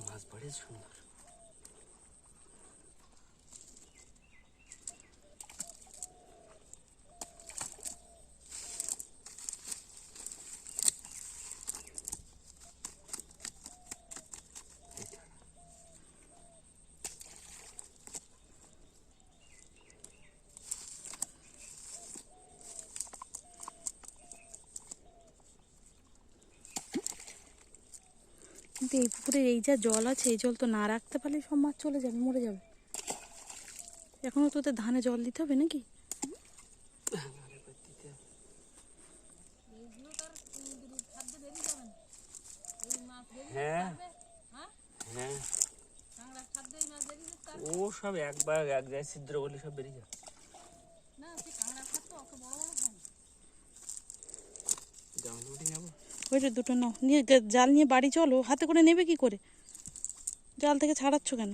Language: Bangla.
মাছ বড় সুন্দর। কিন্তু এই পুকুরে এই যা জল আছে, এই জল তো না রাখতে পারলে সব মাছ চলে যাবে, মরে যাবে। এখনো তোদের ধানে জল দিতে হবে নাকি? হ্যাঁ হ্যাঁ, ও সব একবার এক জায়গায় ছিদ্র করলে সব বেরিয়ে যায়। ওইটা দুটো নাও, নিয়ে জাল নিয়ে বাড়ি চলো। হাতে করে নেবে কি করে? জাল থেকে ছাড়াচ্ছ কেন?